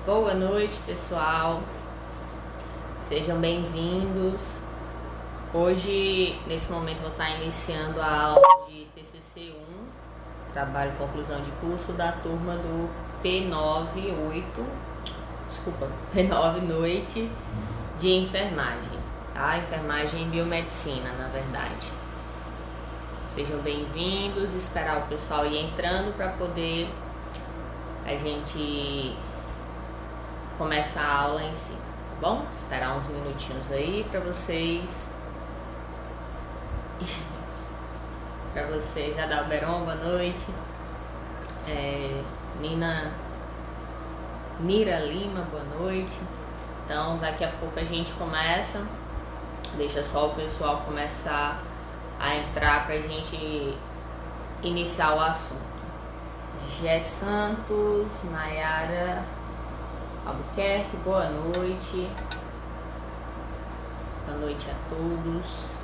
Boa noite, pessoal. Sejam bem-vindos. Hoje, nesse momento, vou estar iniciando a aula de TCC1, trabalho conclusão de curso da turma do P9 Noite de enfermagem, tá? Enfermagem e biomedicina, na verdade. Sejam bem-vindos. Esperar o pessoal ir entrando para poder a gente começar a aula em si, tá bom? Esperar uns minutinhos aí para vocês. Para vocês, Adalberon, boa noite. Nira Lima, boa noite. Então, daqui a pouco a gente começa. Deixa só o pessoal começar a entrar pra gente iniciar o assunto. Gé Santos, Nayara Albuquerque, boa noite. Boa noite a todos.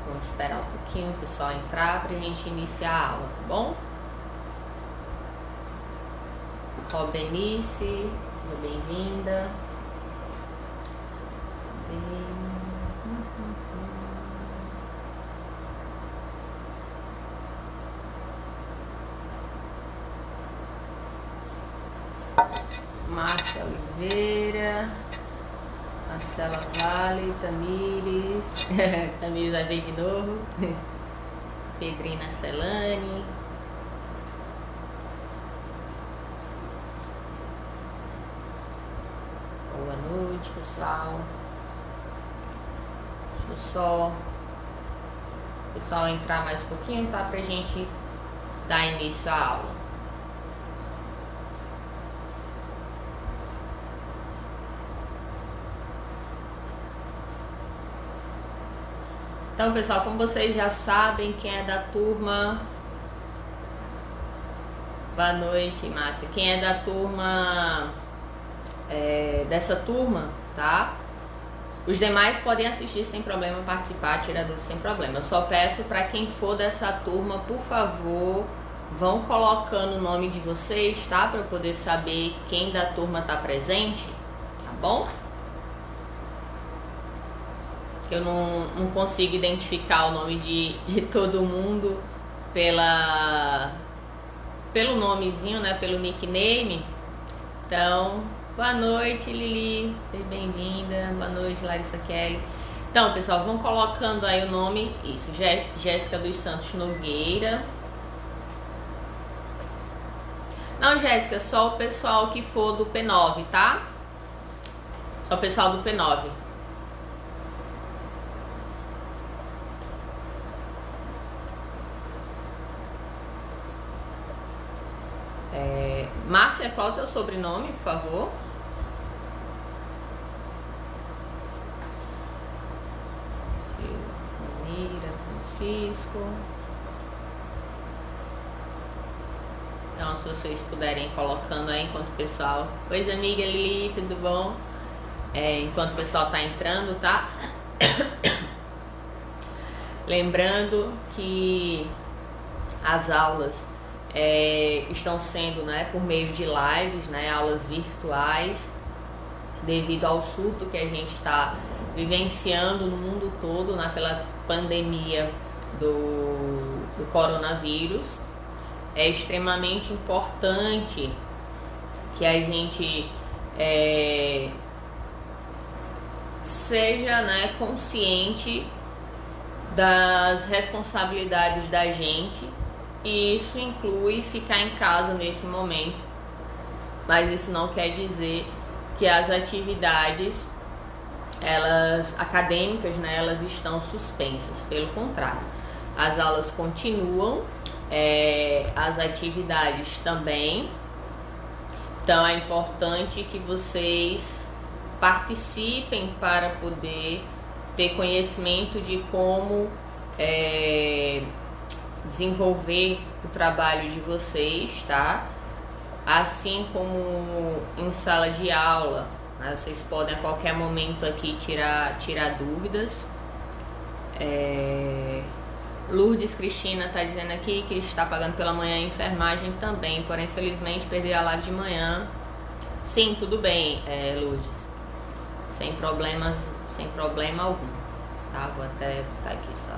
Vamos esperar um pouquinho o pessoal entrar pra gente iniciar a aula, tá bom? Robenice, seja bem-vinda. Márcia Oliveira, Marcela Vale, Tamires, Tamires vai ver de novo, Pedrina Celane, boa noite, pessoal. Deixa eu só o pessoal entrar mais um pouquinho, tá? Pra gente dar início à aula. Então, pessoal, como vocês já sabem, quem é da turma... Boa noite, Márcia. Quem é da turma... dessa turma, tá? Os demais podem assistir sem problema, participar, tirar dúvidas sem problema. Eu só peço para quem for dessa turma, por favor, vão colocando o nome de vocês, tá? Para eu poder saber quem da turma tá presente, tá bom? Eu não consigo identificar o nome de todo mundo pelo nomezinho, né? Pelo nickname. Então, boa noite, Lili. Seja bem-vinda. Boa noite, Larissa Kelly. Então, pessoal, vão colocando aí o nome. Isso, Jéssica dos Santos Nogueira. Não, Jéssica, só o pessoal que for do P9, tá? Só o pessoal do P9. Márcia, qual é o teu sobrenome, por favor? Francisco. Então, se vocês puderem ir colocando aí enquanto o pessoal... Oi, amiga Lili, tudo bom? Enquanto o pessoal tá entrando, tá? Lembrando que as aulas estão sendo, né, por meio de lives, né, aulas virtuais, devido ao surto que a gente está vivenciando no mundo todo, né, pela pandemia do coronavírus. É extremamente importante que a gente seja, né, consciente das responsabilidades da gente, e isso inclui ficar em casa nesse momento, mas isso não quer dizer que as atividades acadêmicas, né, elas estão suspensas. Pelo contrário, as aulas continuam, as atividades também. Então é importante que vocês participem para poder ter conhecimento de como desenvolver o trabalho de vocês, tá? Assim como em sala de aula, né? Vocês podem a qualquer momento aqui tirar dúvidas. Lourdes Cristina tá dizendo aqui que está pagando pela manhã a enfermagem também, porém infelizmente perdi a live de manhã. Sim, tudo bem, Lourdes, sem problema algum, tá? Vou até botar aqui só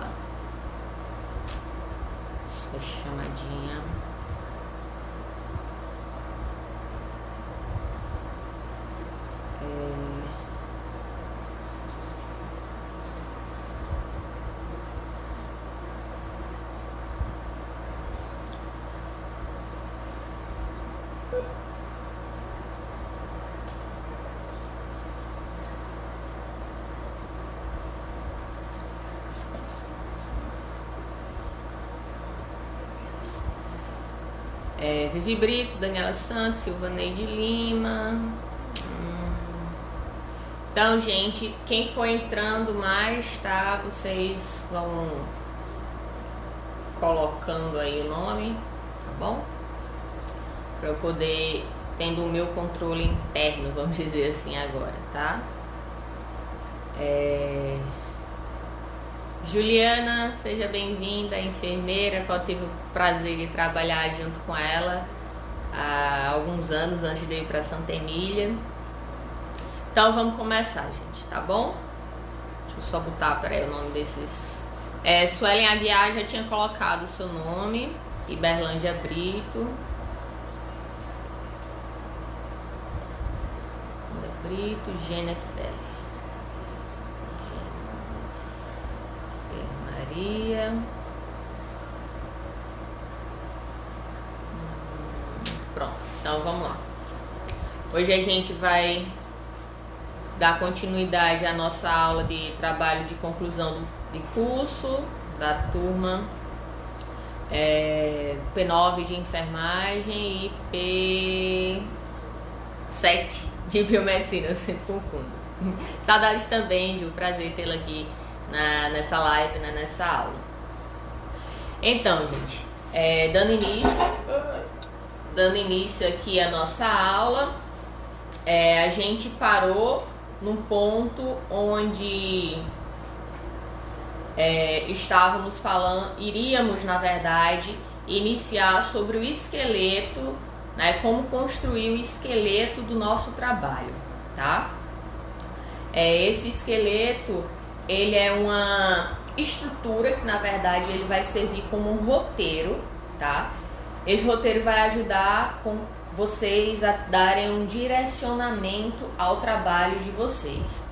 sua chamadinha. Vivi Brito, Daniela Santos, Silvaneide Lima. Então, gente, quem for entrando mais, tá? Vocês vão colocando aí o nome, tá bom? Pra eu poder, tendo o meu controle interno, vamos dizer assim agora, tá? Juliana, seja bem-vinda, enfermeira, qual tive o prazer de trabalhar junto com ela há alguns anos antes de ir para Santa Emília. Então vamos começar, gente, tá bom? Deixa eu só botar, peraí, o nome desses. Suelen Aguiar já tinha colocado o seu nome, Iberlândia Brito. Jennifer Maria. Pronto, então vamos lá. Hoje a gente vai dar continuidade à nossa aula de trabalho de conclusão de curso da turma P9 de enfermagem e P7 de biomedicina, eu sempre confundo. Saudades também, Ju, prazer tê-la aqui nessa live, né, nessa aula. Então, gente, dando início aqui à nossa aula, a gente parou num ponto onde iríamos, na verdade, iniciar sobre o esqueleto, né, como construir o esqueleto do nosso trabalho, tá? Esse esqueleto, ele é uma estrutura que, na verdade, ele vai servir como um roteiro, tá? Esse roteiro vai ajudar com vocês a darem um direcionamento ao trabalho de vocês.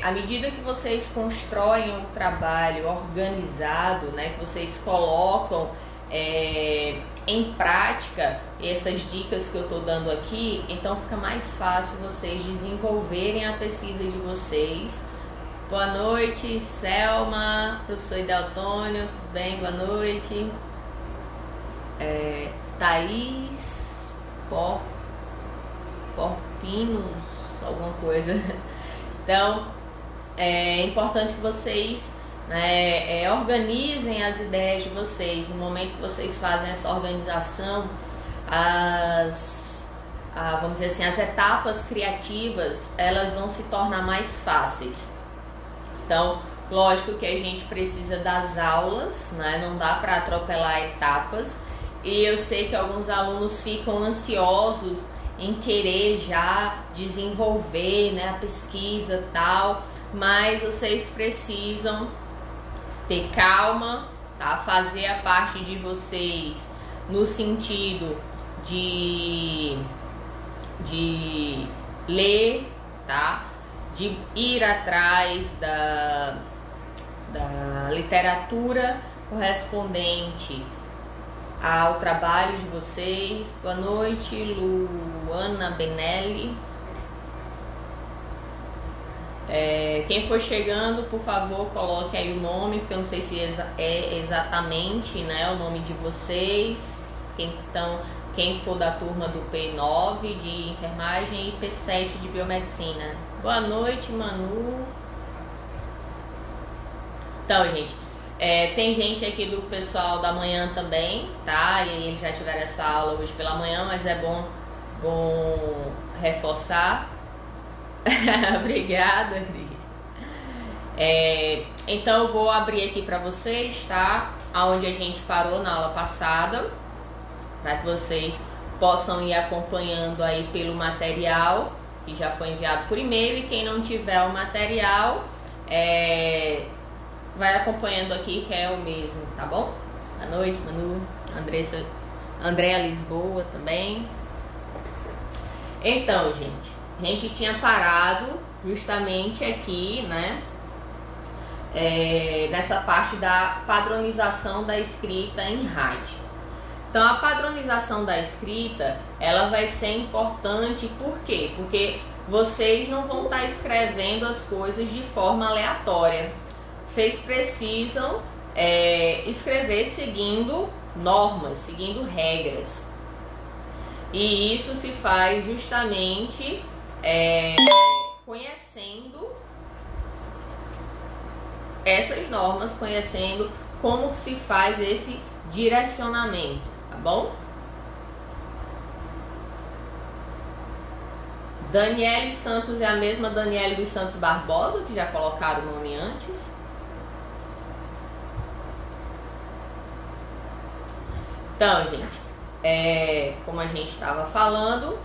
À medida que vocês constroem um trabalho organizado, né, que vocês colocam em prática essas dicas que eu estou dando aqui, então fica mais fácil vocês desenvolverem a pesquisa de vocês. Boa noite, Selma, professor Ideltônio, tudo bem? Boa noite. Thaís Porpinos, alguma coisa. Então, é importante que vocês organizem as ideias de vocês. No momento que vocês fazem essa organização, vamos dizer assim, as etapas criativas, elas vão se tornar mais fáceis. Então, lógico que a gente precisa das aulas, né? Não dá para atropelar etapas. E eu sei que alguns alunos ficam ansiosos em querer já desenvolver, né, a pesquisa e tal, mas vocês precisam ter calma, tá? Fazer a parte de vocês no sentido de ler, tá? De ir atrás da literatura correspondente ao trabalho de vocês. Boa noite, Luana Benelli. Quem for chegando, por favor, coloque aí o nome, porque eu não sei se é exatamente, né, o nome de vocês. Então, quem for da turma do P9 de enfermagem e P7 de biomedicina. Boa noite, Manu. Então, gente, tem gente aqui do pessoal da manhã também, tá? E eles já tiveram essa aula hoje pela manhã, mas é bom reforçar. Obrigada, Cris. Então eu vou abrir aqui para vocês, tá? Aonde a gente parou na aula passada, para que vocês possam ir acompanhando aí pelo material que já foi enviado por e-mail, e quem não tiver o material vai acompanhando aqui, que é o mesmo, tá bom? Boa noite, Manu, Andréa Lisboa também. Então, gente, a gente tinha parado justamente aqui, né? Nessa parte da padronização da escrita em RAID. Então, a padronização da escrita, ela vai ser importante, por quê? Porque vocês não vão estar escrevendo as coisas de forma aleatória. Vocês precisam escrever seguindo normas, seguindo regras. E isso se faz justamente conhecendo essas normas, conhecendo como se faz esse direcionamento, tá bom? Daniele Santos é a mesma Daniele dos Santos Barbosa, que já colocaram o nome antes. Então, gente, como a gente estava falando,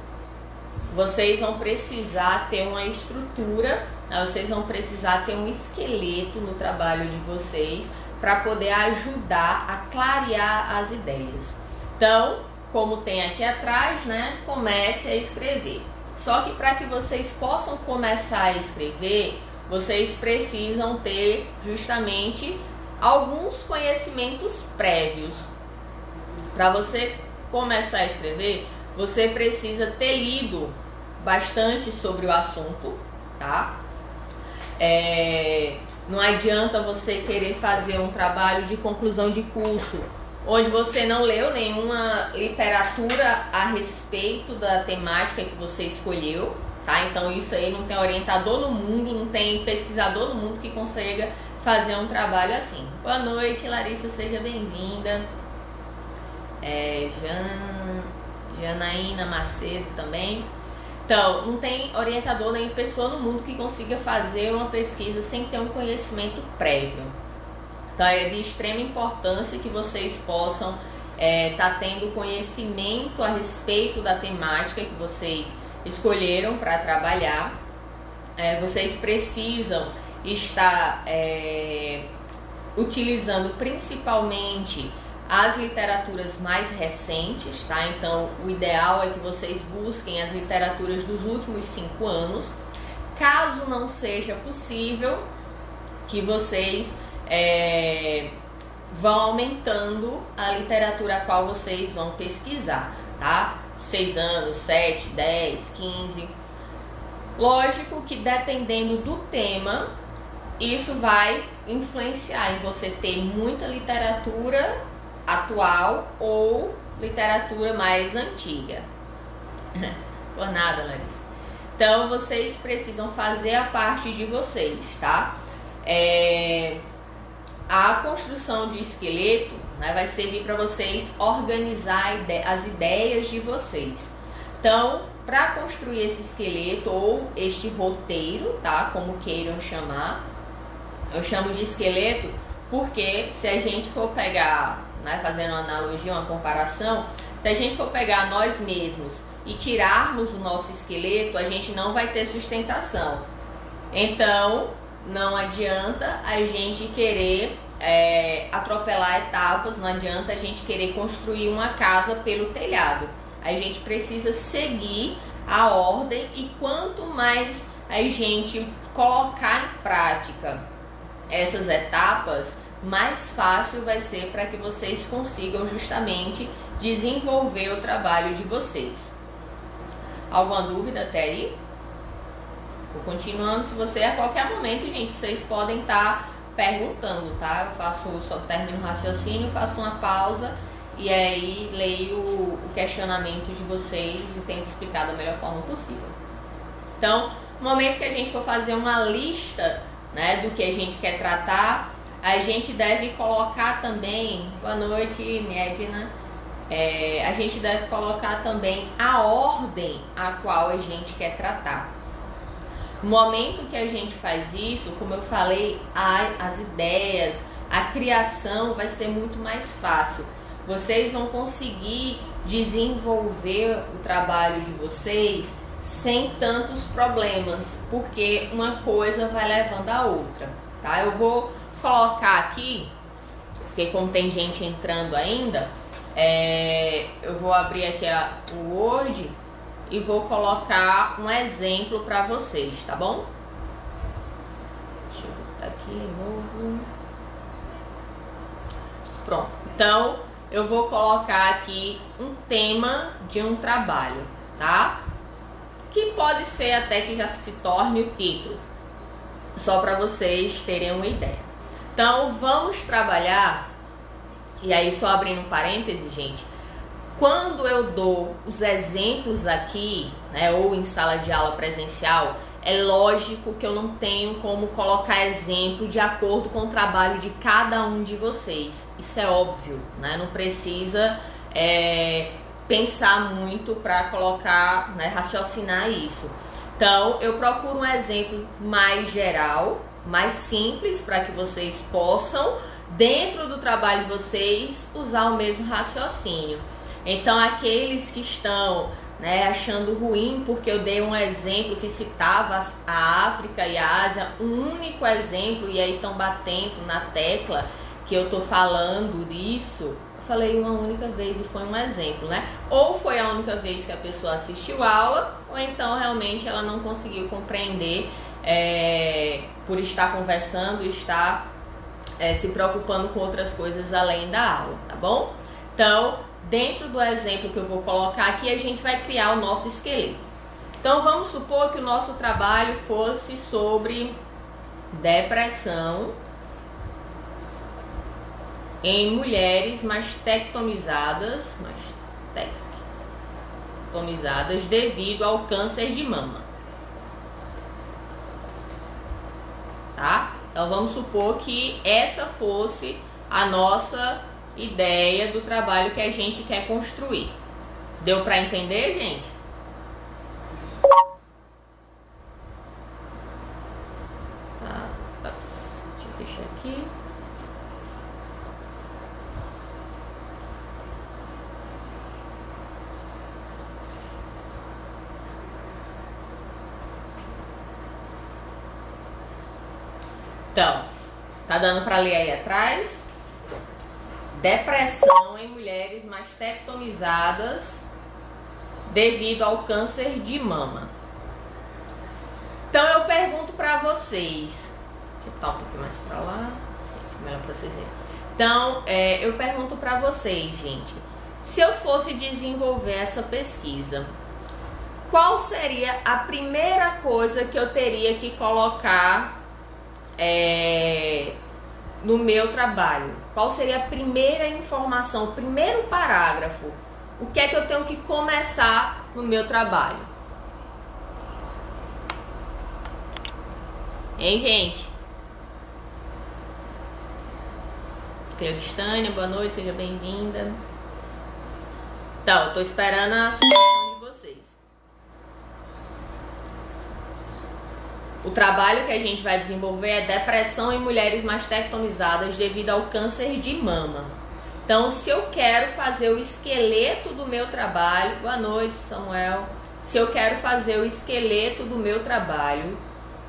vocês vão precisar ter uma estrutura, né? Vocês vão precisar ter um esqueleto no trabalho de vocês para poder ajudar a clarear as ideias. Então, como tem aqui atrás, né, comece a escrever. Só que para que vocês possam começar a escrever, vocês precisam ter justamente alguns conhecimentos prévios. Para você começar a escrever, você precisa ter lido bastante sobre o assunto, tá? Não adianta você querer fazer um trabalho de conclusão de curso onde você não leu nenhuma literatura a respeito da temática que você escolheu, tá? Então isso aí não tem orientador no mundo, não tem pesquisador no mundo que consiga fazer um trabalho assim. Boa noite, Larissa, seja bem-vinda. Janaína Macedo também. Então, não tem orientador nem pessoa no mundo que consiga fazer uma pesquisa sem ter um conhecimento prévio. Então, é de extrema importância que vocês possam estar tendo conhecimento a respeito da temática que vocês escolheram para trabalhar. Vocês precisam estar utilizando principalmente as literaturas mais recentes, tá? Então, o ideal é que vocês busquem as literaturas dos últimos 5 anos. Caso não seja possível, que vocês vão aumentando a literatura a qual vocês vão pesquisar, tá? 6 anos, 7, 10, 15. Lógico que dependendo do tema, isso vai influenciar em você ter muita literatura atual ou literatura mais antiga. Por nada, Larissa. Então, vocês precisam fazer a parte de vocês, tá? A construção de esqueleto, né, vai servir para vocês organizar as ideias de vocês. Então, para construir esse esqueleto ou este roteiro, tá? Como queiram chamar, eu chamo de esqueleto porque se a gente for pegar, né, fazendo uma analogia, uma comparação, se a gente for pegar nós mesmos e tirarmos o nosso esqueleto, a gente não vai ter sustentação. Então, não adianta a gente querer atropelar etapas, não adianta a gente querer construir uma casa pelo telhado. A gente precisa seguir a ordem, e quanto mais a gente colocar em prática essas etapas, mais fácil vai ser para que vocês consigam justamente desenvolver o trabalho de vocês. Alguma dúvida até aí? Vou continuando. Se você a qualquer momento, gente, vocês podem estar perguntando, tá? Eu só termino o raciocínio, faço uma pausa e aí leio o questionamento de vocês e tento explicar da melhor forma possível. Então, no momento que a gente for fazer uma lista, né, do que a gente quer tratar, a gente deve colocar também, boa noite, Niedna, a gente deve colocar também a ordem a qual a gente quer tratar. No momento que a gente faz isso, como eu falei, as ideias, a criação vai ser muito mais fácil. Vocês vão conseguir desenvolver o trabalho de vocês sem tantos problemas, porque uma coisa vai levando a outra, tá? Eu vou colocar aqui, porque como tem gente entrando ainda, eu vou abrir aqui o Word e vou colocar um exemplo para vocês, tá bom? Deixa eu botar aqui de novo. Pronto, então eu vou colocar aqui um tema de um trabalho, tá? Que pode ser até que já se torne o título, só para vocês terem uma ideia. Então vamos trabalhar, e aí só abrindo um parêntese, gente, quando eu dou os exemplos aqui, né, ou em sala de aula presencial, é lógico que eu não tenho como colocar exemplo de acordo com o trabalho de cada um de vocês. Isso é óbvio, né? Não precisa pensar muito para colocar, né, raciocinar isso. Então, eu procuro um exemplo mais geral, mais simples, para que vocês possam, dentro do trabalho de vocês, usar o mesmo raciocínio. Então, aqueles que estão, né, achando ruim porque eu dei um exemplo que citava a África e a Ásia, um único exemplo, e aí estão batendo na tecla que eu tô falando disso, eu falei uma única vez e foi um exemplo, né? Ou foi a única vez que a pessoa assistiu a aula, ou então realmente ela não conseguiu compreender por estar conversando e estar se preocupando com outras coisas além da aula, tá bom? Então, dentro do exemplo que eu vou colocar aqui, a gente vai criar o nosso esqueleto. Então, vamos supor que o nosso trabalho fosse sobre depressão em mulheres mastectomizadas devido ao câncer de mama. Tá? Então, vamos supor que essa fosse a nossa ideia do trabalho que a gente quer construir. Deu para entender, gente? Deixa eu fechar aqui. Então, tá dando para ler aí atrás? Depressão em mulheres mastectomizadas devido ao câncer de mama. Então eu pergunto para vocês, deixa eu botar um pouquinho mais para lá, assim, melhor para vocês verem. Então eu pergunto para vocês, gente, se eu fosse desenvolver essa pesquisa, qual seria a primeira coisa que eu teria que colocar no meu trabalho? Qual seria a primeira informação, o primeiro parágrafo? O que é que eu tenho que começar no meu trabalho? Hein, gente? Cleudistânia, boa noite, seja bem-vinda. Então, eu tô esperando a sugestão de vocês. O trabalho que a gente vai desenvolver é depressão em mulheres mastectomizadas devido ao câncer de mama. Então, se eu quero fazer o esqueleto do meu trabalho... Boa noite, Samuel. Se eu quero fazer o esqueleto do meu trabalho,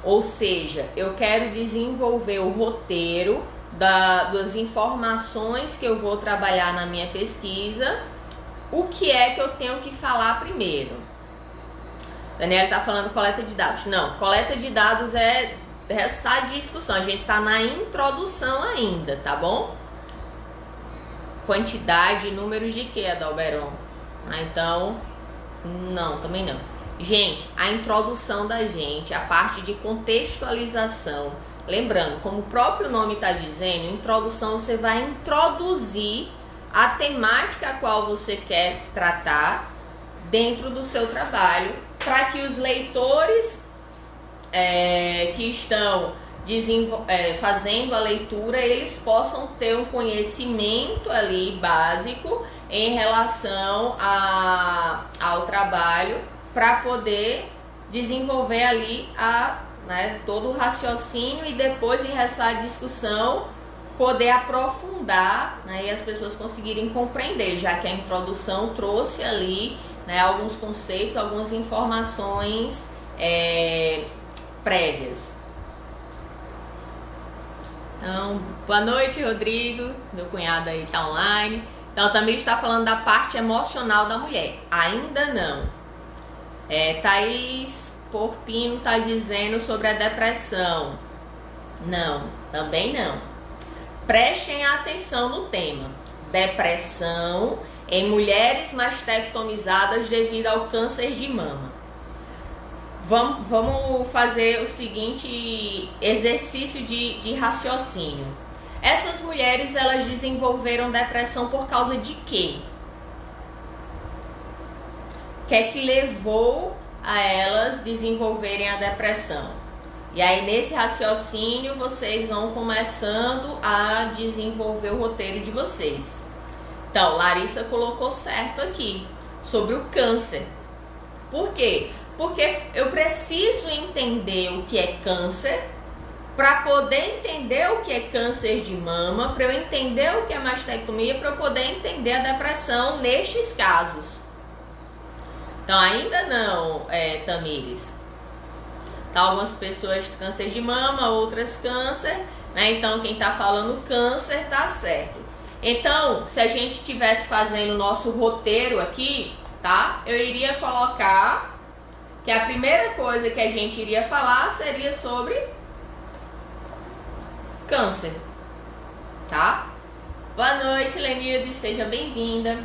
ou seja, eu quero desenvolver o roteiro das informações que eu vou trabalhar na minha pesquisa, o que é que eu tenho que falar primeiro? Daniela está falando coleta de dados. Não, coleta de dados é resultado de discussão. A gente está na introdução ainda, tá bom? Quantidade, números de quê, Adalberon? Então, não, também não. Gente, a introdução da gente, a parte de contextualização. Lembrando, como o próprio nome está dizendo, introdução, você vai introduzir a temática a qual você quer tratar dentro do seu trabalho, para que os leitores que estão fazendo a leitura, eles possam ter um conhecimento ali básico em relação ao trabalho, para poder desenvolver ali todo o raciocínio e depois, em resultado de discussão, poder aprofundar, né, e as pessoas conseguirem compreender, já que a introdução trouxe ali, né, alguns conceitos, algumas informações prévias. Então, boa noite, Rodrigo, meu cunhado aí tá online. Então, também está falando da parte emocional da mulher. Ainda não. Thaís Porpino está dizendo sobre a depressão. Não, também não. Prestem atenção no tema. Depressão em mulheres mastectomizadas devido ao câncer de mama. Vamos fazer o seguinte exercício de raciocínio. Essas mulheres, elas desenvolveram depressão por causa de quê? O que é que levou a elas desenvolverem a depressão? E aí, nesse raciocínio, vocês vão começando a desenvolver o roteiro de vocês. Então, Larissa colocou certo aqui, sobre o câncer. Por quê? Porque eu preciso entender o que é câncer para poder entender o que é câncer de mama, para eu entender o que é mastectomia, para eu poder entender a depressão nestes casos. Então, ainda não, Tamires. Então, algumas pessoas câncer de mama, outras câncer, né? Então, quem está falando câncer tá certo. Então, se a gente estivesse fazendo o nosso roteiro aqui, tá? Eu iria colocar que a primeira coisa que a gente iria falar seria sobre câncer, tá? Boa noite, Lenilde, seja bem-vinda.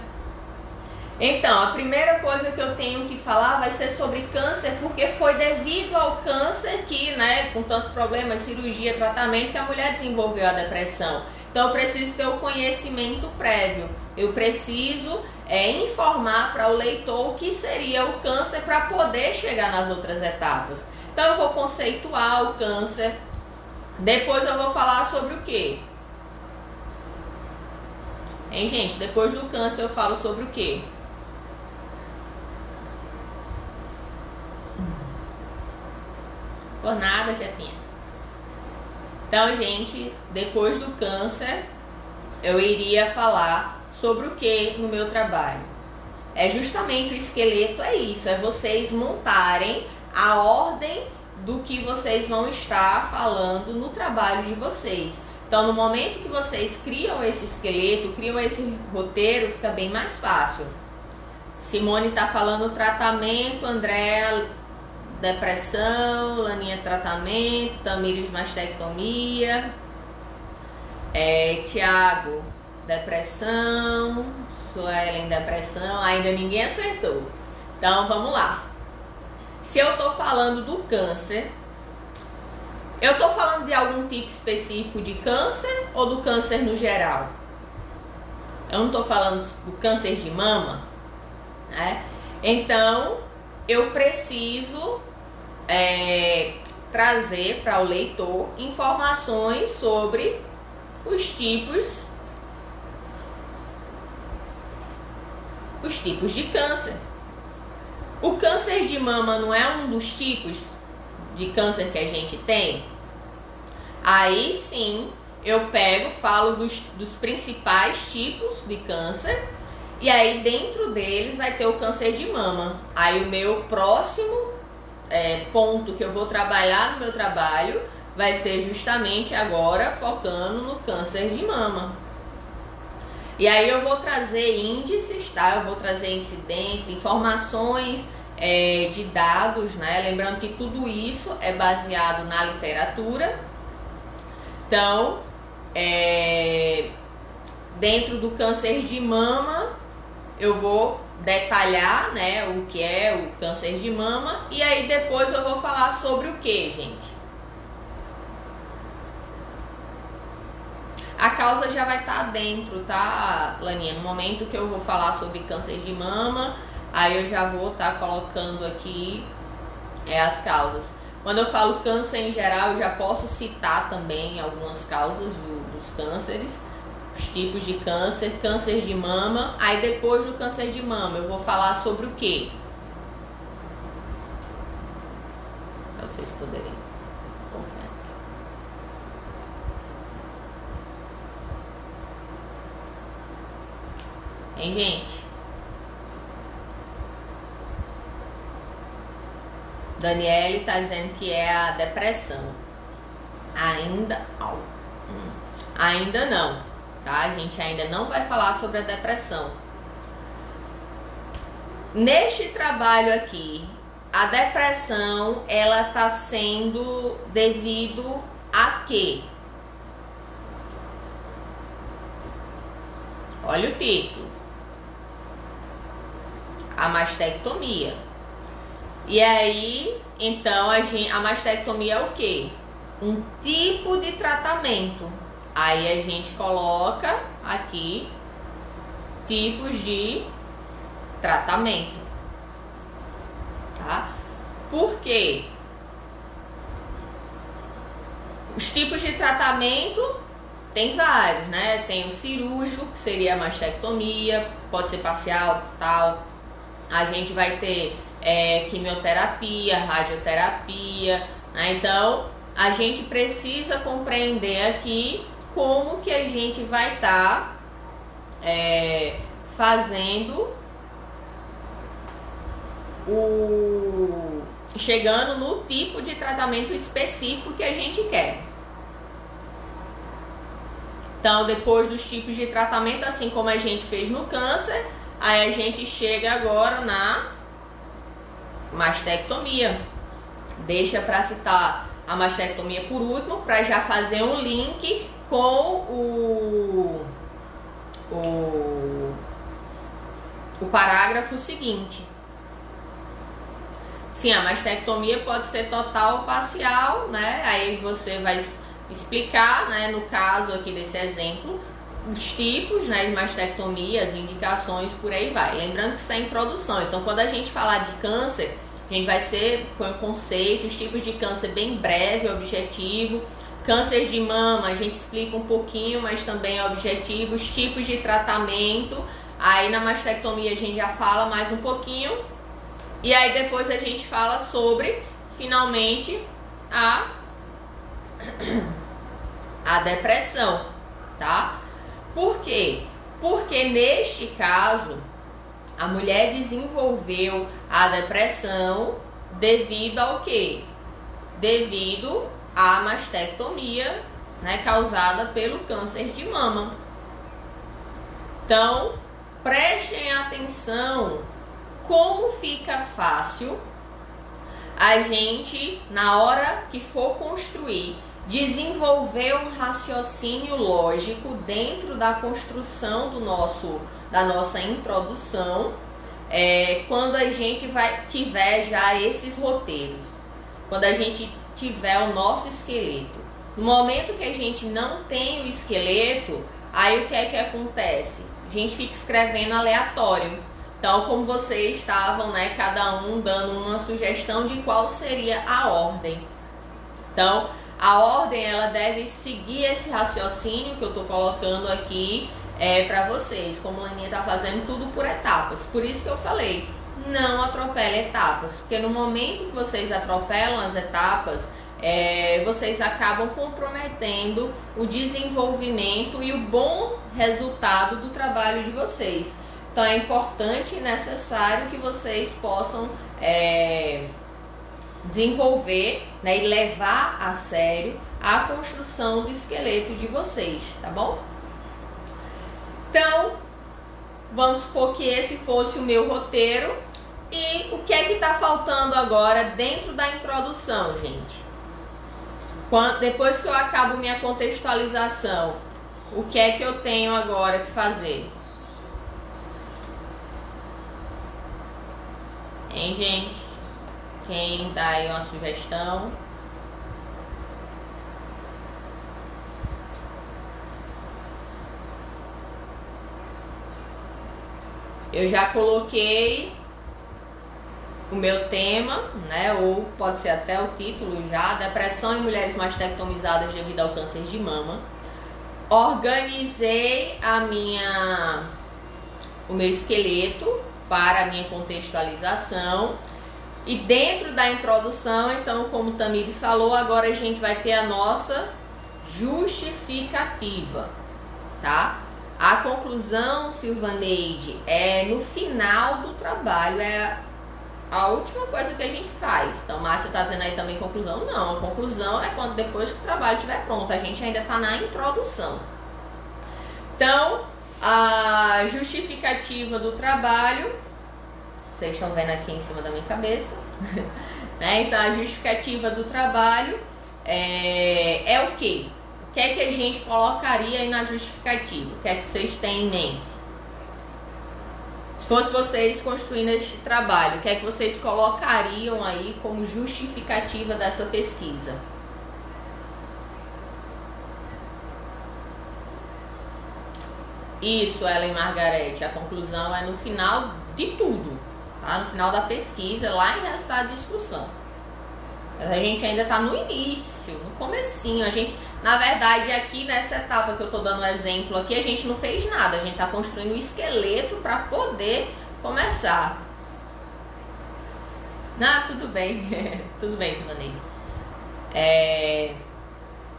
Então, a primeira coisa que eu tenho que falar vai ser sobre câncer, porque foi devido ao câncer que, né, com tantos problemas, cirurgia, tratamento, que a mulher desenvolveu a depressão. Então, eu preciso ter o conhecimento prévio. Eu preciso informar para o leitor o que seria o câncer para poder chegar nas outras etapas. Então, eu vou conceituar o câncer. Depois eu vou falar sobre o quê? Hein, gente? Depois do câncer eu falo sobre o quê? Por nada, chefinha. Então, gente, depois do câncer, eu iria falar sobre o que no meu trabalho? É justamente o esqueleto, é isso, é vocês montarem a ordem do que vocês vão estar falando no trabalho de vocês. Então, no momento que vocês criam esse esqueleto, criam esse roteiro, fica bem mais fácil. Simone está falando tratamento, Andréa, depressão, Laninha, tratamento, Tamires, mastectomia, Tiago, depressão, Suelen, depressão, ainda ninguém acertou. Então, vamos lá. Se eu tô falando do câncer, eu tô falando de algum tipo específico de câncer ou do câncer no geral? Eu não tô falando do câncer de mama, né? Então, eu preciso trazer para o leitor informações sobre os tipos de câncer. O câncer de mama não é um dos tipos de câncer que a gente tem? Aí sim, eu falo dos principais tipos de câncer, e aí dentro deles vai ter o câncer de mama. Aí o meu próximo ponto que eu vou trabalhar no meu trabalho vai ser justamente agora focando no câncer de mama. E aí eu vou trazer índices, tá? Eu vou trazer incidência, informações de dados, né? Lembrando que tudo isso é baseado na literatura. Então, dentro do câncer de mama, eu vou detalhar, né, o que é o câncer de mama. E aí depois eu vou falar sobre o que, gente? A causa já vai estar dentro, tá, Laninha? No momento que eu vou falar sobre câncer de mama, aí eu já vou estar colocando aqui as causas. Quando eu falo câncer em geral, eu já posso citar também algumas causas dos cânceres, os tipos de câncer, câncer de mama. Aí depois do câncer de mama, eu vou falar sobre o quê? vocês poderem acompanhar. Hein, gente? Daniele tá dizendo que é a depressão. Ainda não, tá? A gente ainda não vai falar sobre a depressão. Neste trabalho aqui, a depressão, ela tá sendo devido a quê? Olha o título. A mastectomia. E aí, então, a mastectomia é o quê? Um tipo de tratamento. Aí a gente coloca aqui tipos de tratamento, tá? Por quê? Os tipos de tratamento tem vários, né? Tem o cirúrgico, que seria a mastectomia, pode ser parcial, total. A gente vai ter quimioterapia, radioterapia, né? Então, a gente precisa compreender aqui como que a gente vai estar fazendo chegando no tipo de tratamento específico que a gente quer. Então, depois dos tipos de tratamento, assim como a gente fez no câncer, aí a gente chega agora na mastectomia. Deixa para citar a mastectomia por último, para já fazer um link com o parágrafo seguinte. Sim, a mastectomia pode ser total ou parcial, né? Aí você vai explicar, né, no caso aqui desse exemplo, os tipos, né, de mastectomia, as indicações, por aí vai. Lembrando que isso é introdução. Então, quando a gente falar de câncer, a gente vai põe o conceito, os tipos de câncer bem breve, objetivo. Câncer de mama, a gente explica um pouquinho, mas também é objetivo. Os tipos de tratamento. Aí na mastectomia a gente já fala mais um pouquinho. E aí depois a gente fala sobre, finalmente, a depressão, tá? Por quê? Porque neste caso, a mulher desenvolveu a depressão devido ao quê? Devido à mastectomia, né, causada pelo câncer de mama. Então, prestem atenção como fica fácil a gente, na hora que for construir, desenvolver um raciocínio lógico dentro da construção da nossa introdução, quando a gente tiver já esses roteiros, quando a gente tiver o nosso esqueleto. No momento que a gente não tem o esqueleto, aí o que é que acontece? A gente fica escrevendo aleatório. Então, como vocês estavam, né, cada um dando uma sugestão de qual seria a ordem. Então, a ordem, ela deve seguir esse raciocínio que eu estou colocando aqui para vocês. Como a Aninha está fazendo tudo por etapas. Por isso que eu falei, não atropele etapas. Porque no momento que vocês atropelam as etapas, vocês acabam comprometendo o desenvolvimento e o bom resultado do trabalho de vocês. Então é importante e necessário que vocês possam desenvolver, né, e levar a sério a construção do esqueleto de vocês, tá bom? Então, vamos supor que esse fosse o meu roteiro. E o que é que está faltando agora dentro da introdução, gente? Depois que eu acabo minha contextualização, o que é que eu tenho agora que fazer? Hein, gente? Quem dá aí uma sugestão? Eu já coloquei o meu tema, né? Ou pode ser até o título já: depressão em mulheres mastectomizadas devido ao câncer de mama. Organizei o meu esqueleto para a minha contextualização. E dentro da introdução, então, como o Tamires falou, agora a gente vai ter a nossa justificativa, tá? A conclusão, Silvaneide, é no final do trabalho, é a última coisa que a gente faz. Então, Márcia tá dizendo aí também conclusão. Não, a conclusão é quando depois que o trabalho estiver pronto. A gente ainda tá na introdução. Então, a justificativa do trabalho, vocês estão vendo aqui em cima da minha cabeça, né? Então, a justificativa do trabalho é o quê? O que é que a gente colocaria aí na justificativa? O que é que vocês têm em mente? Se fosse vocês construindo este trabalho, o que é que vocês colocariam aí como justificativa dessa pesquisa? Isso, Ellen Margarete, a conclusão é no final de tudo, tá? No final da pesquisa, lá em resultado de discussão. Mas a gente ainda está no início, no comecinho. A gente, na verdade, aqui nessa etapa que eu estou dando um exemplo aqui, a gente não fez nada. A gente está construindo um esqueleto para poder começar. Tudo bem. Tudo bem, Silvaneide.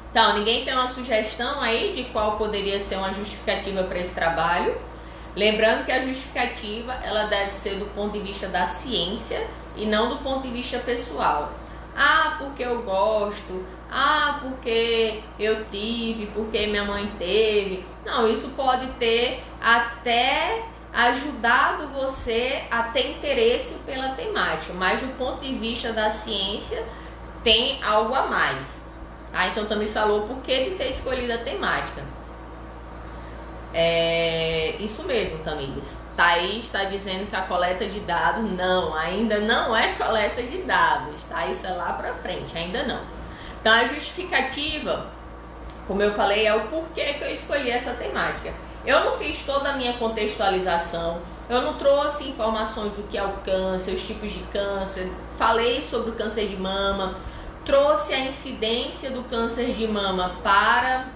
Então, ninguém tem uma sugestão aí de qual poderia ser uma justificativa para esse trabalho? Lembrando que a justificativa, ela deve ser do ponto de vista da ciência e não do ponto de vista pessoal. Porque eu gosto, porque eu tive, porque minha mãe teve. Não, isso pode ter até ajudado você a ter interesse pela temática, mas do ponto de vista da ciência tem algo a mais. Então também falou por que de ter escolhido a temática. Isso mesmo, Tamires. Thaís está dizendo que a coleta de dados, não, ainda não é coleta de dados, tá? Isso é lá pra frente, ainda não. Então a justificativa, como eu falei, é o porquê que eu escolhi essa temática. Eu não fiz toda a minha contextualização, eu não trouxe informações do que é o câncer, os tipos de câncer, falei sobre o câncer de mama, trouxe a incidência do câncer de mama para...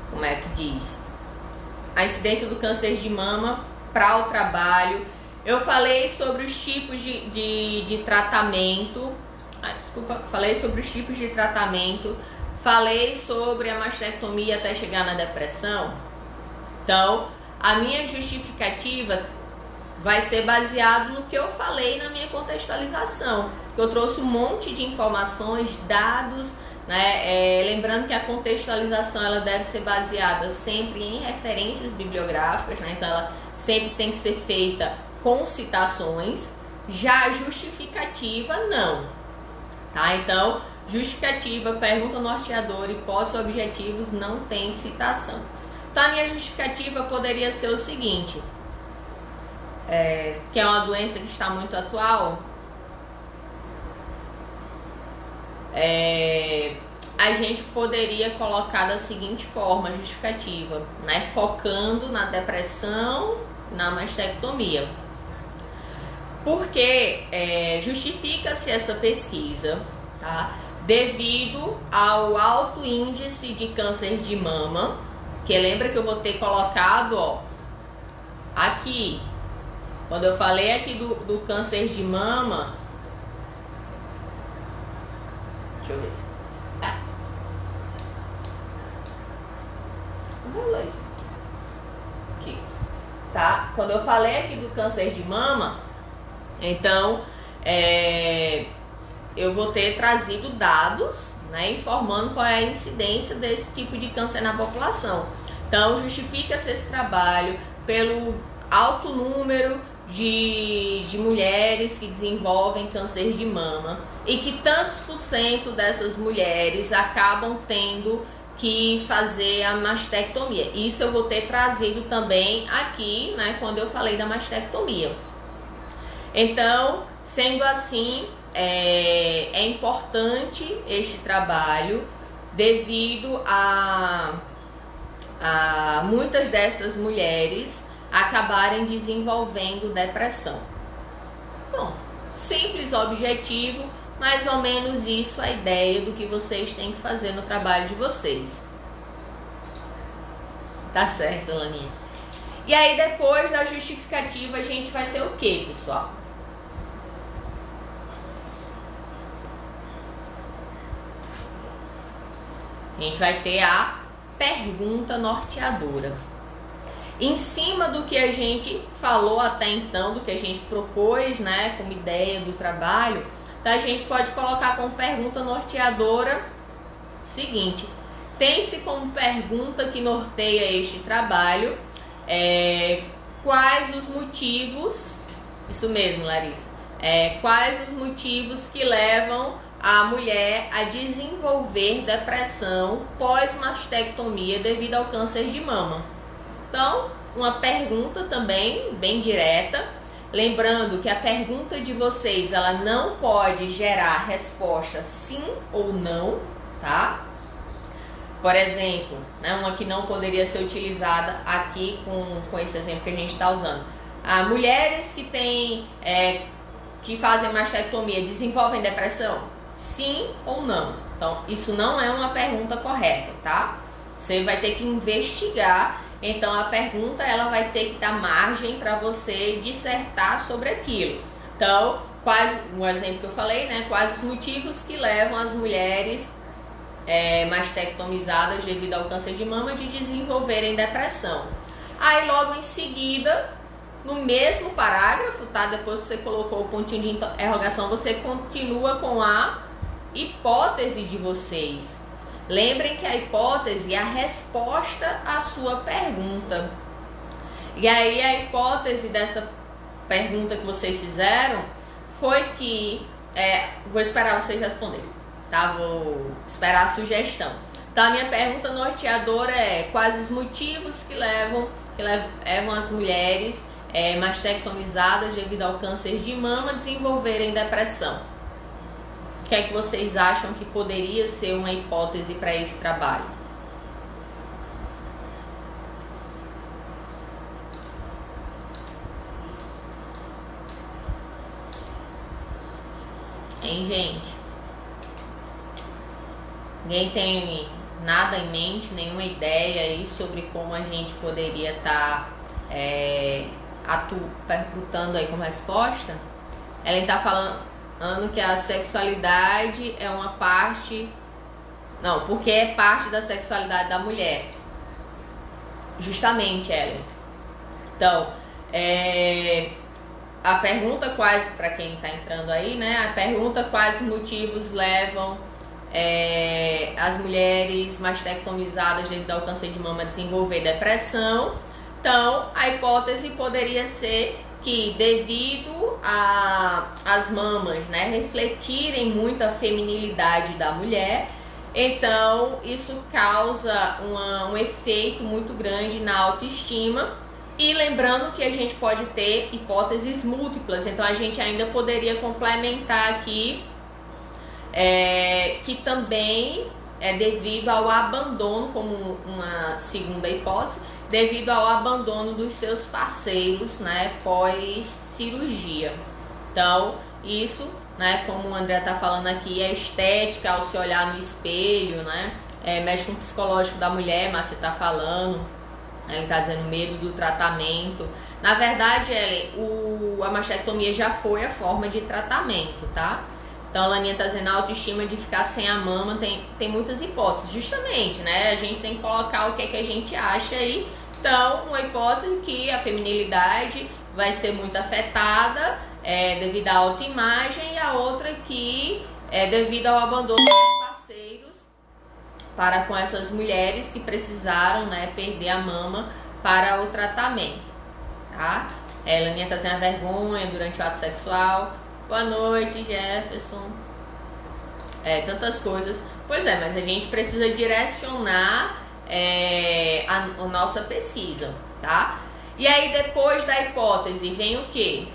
como é que diz? A incidência do câncer de mama para o trabalho. Eu falei sobre os tipos de tratamento. Falei sobre os tipos de tratamento. Falei sobre a mastectomia até chegar na depressão. Então, a minha justificativa vai ser baseado no que eu falei na minha contextualização. Eu trouxe um monte de informações, dados, né? Lembrando que a contextualização ela deve ser baseada sempre em referências bibliográficas, né? Então ela sempre tem que ser feita com citações. Já a justificativa não, tá? Então justificativa, pergunta norteadora, hipótese, objetivos não tem citação. Então a minha justificativa poderia ser o seguinte, que é uma doença que está muito atual. A gente poderia colocar da seguinte forma a justificativa, né? Focando na depressão, na mastectomia. Porque justifica-se essa pesquisa, tá? Devido ao alto índice de câncer de mama, que lembra que eu vou ter colocado, aqui, quando eu falei aqui do câncer de mama, deixa eu ver se... Beleza. Aqui. Tá? Quando eu falei aqui do câncer de mama, então, eu vou ter trazido dados, né, informando qual é a incidência desse tipo de câncer na população. Então, justifica-se esse trabalho pelo alto número de mulheres que desenvolvem câncer de mama e que tantos por cento dessas mulheres acabam tendo que fazer a mastectomia. Isso eu vou ter trazido também aqui, né, quando eu falei da mastectomia. Então, sendo assim, é importante este trabalho devido a muitas dessas mulheres acabarem desenvolvendo depressão. Pronto, simples, objetivo, mais ou menos isso a ideia do que vocês têm que fazer no trabalho de vocês. Tá certo, Laninha? E aí depois da justificativa a gente vai ter o que, pessoal? A gente vai ter a pergunta norteadora. Em cima do que a gente falou até então, do que a gente propôs, né, como ideia do trabalho, então a gente pode colocar como pergunta norteadora seguinte: tem-se como pergunta que norteia este trabalho quais os motivos, isso mesmo, Larissa, quais os motivos que levam a mulher a desenvolver depressão pós-mastectomia devido ao câncer de mama. Então, uma pergunta também bem direta, lembrando que a pergunta de vocês ela não pode gerar resposta sim ou não, tá? Por exemplo, né, uma que não poderia ser utilizada aqui com esse exemplo que a gente está usando. Mulheres que fazem mastectomia desenvolvem depressão? Sim ou não? Então, isso não é uma pergunta correta, tá? Você vai ter que investigar. Então, a pergunta ela vai ter que dar margem para você dissertar sobre aquilo. Então, um exemplo que eu falei, né? Quais os motivos que levam as mulheres mastectomizadas devido ao câncer de mama de desenvolverem depressão? Aí, logo em seguida, no mesmo parágrafo, tá? Depois que você colocou o pontinho de interrogação, você continua com a hipótese de vocês. Lembrem que a hipótese é a resposta à sua pergunta. E aí a hipótese dessa pergunta que vocês fizeram foi que... vou esperar vocês responderem, tá? Vou esperar a sugestão. Então a minha pergunta norteadora é: quais os motivos que levam as mulheres mastectomizadas devido ao câncer de mama a desenvolverem depressão? O que é que vocês acham que poderia ser uma hipótese para esse trabalho? Hein, gente? Ninguém tem nada em mente, nenhuma ideia aí sobre como a gente poderia estar lutando aí como resposta? Ela está falando que a sexualidade é uma parte... Não, porque é parte da sexualidade da mulher. Justamente, Ellen. Então, a pergunta quais, para quem está entrando aí, né? A pergunta quais motivos levam as mulheres mastectomizadas devido ao câncer de mama a desenvolver depressão. Então, a hipótese poderia ser que devido às mamas, né, refletirem muito a feminilidade da mulher, então isso causa um efeito muito grande na autoestima. E lembrando que a gente pode ter hipóteses múltiplas, então a gente ainda poderia complementar aqui que também é devido ao abandono, como uma segunda hipótese, devido ao abandono dos seus parceiros, né, pós-cirurgia. Então, isso, né, como o André está falando aqui, é estética, ao se olhar no espelho, né, mexe com o psicológico da mulher, mas você está falando, ele está dizendo medo do tratamento. Na verdade, Ellen, a mastectomia já foi a forma de tratamento, tá? Então, a Laninha está dizendo a autoestima de ficar sem a mama, tem muitas hipóteses, justamente, né? A gente tem que colocar o que é que a gente acha aí. Então, uma hipótese que a feminilidade vai ser muito afetada devido à autoimagem, e a outra que é devido ao abandono dos parceiros para com essas mulheres que precisaram, né, perder a mama para o tratamento, tá? Laninha está dizendo a vergonha durante o ato sexual. Boa noite, Jefferson. Tantas coisas. Pois é, mas a gente precisa direcionar a nossa pesquisa, tá? E aí depois da hipótese vem o quê?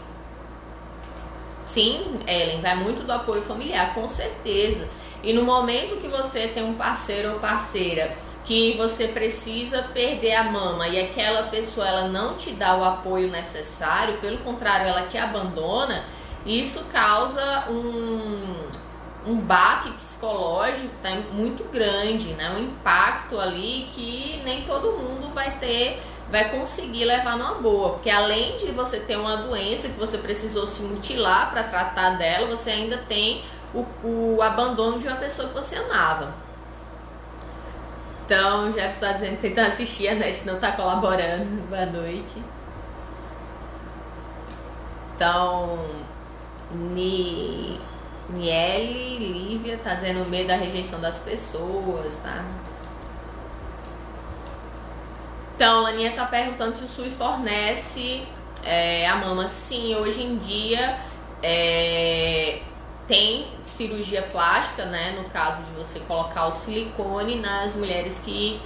Sim, Ellen, vai muito do apoio familiar, com certeza. E no momento que você tem um parceiro ou parceira que você precisa perder a mama e aquela pessoa ela não te dá o apoio necessário, pelo contrário, ela te abandona, isso causa um baque psicológico muito grande, né? Um impacto ali que nem todo mundo vai ter vai conseguir levar numa boa, porque além de você ter uma doença que você precisou se mutilar para tratar dela, você ainda tem o abandono de uma pessoa que você amava. Então, o Jefferson está dizendo que tentando assistir, a NET não está colaborando. Boa noite. Então, Niele, Lívia, tá dizendo o medo da rejeição das pessoas, tá? Então, Laninha tá perguntando se o SUS fornece a mama. Sim, hoje em dia tem cirurgia plástica, né? No caso de você colocar o silicone nas mulheres que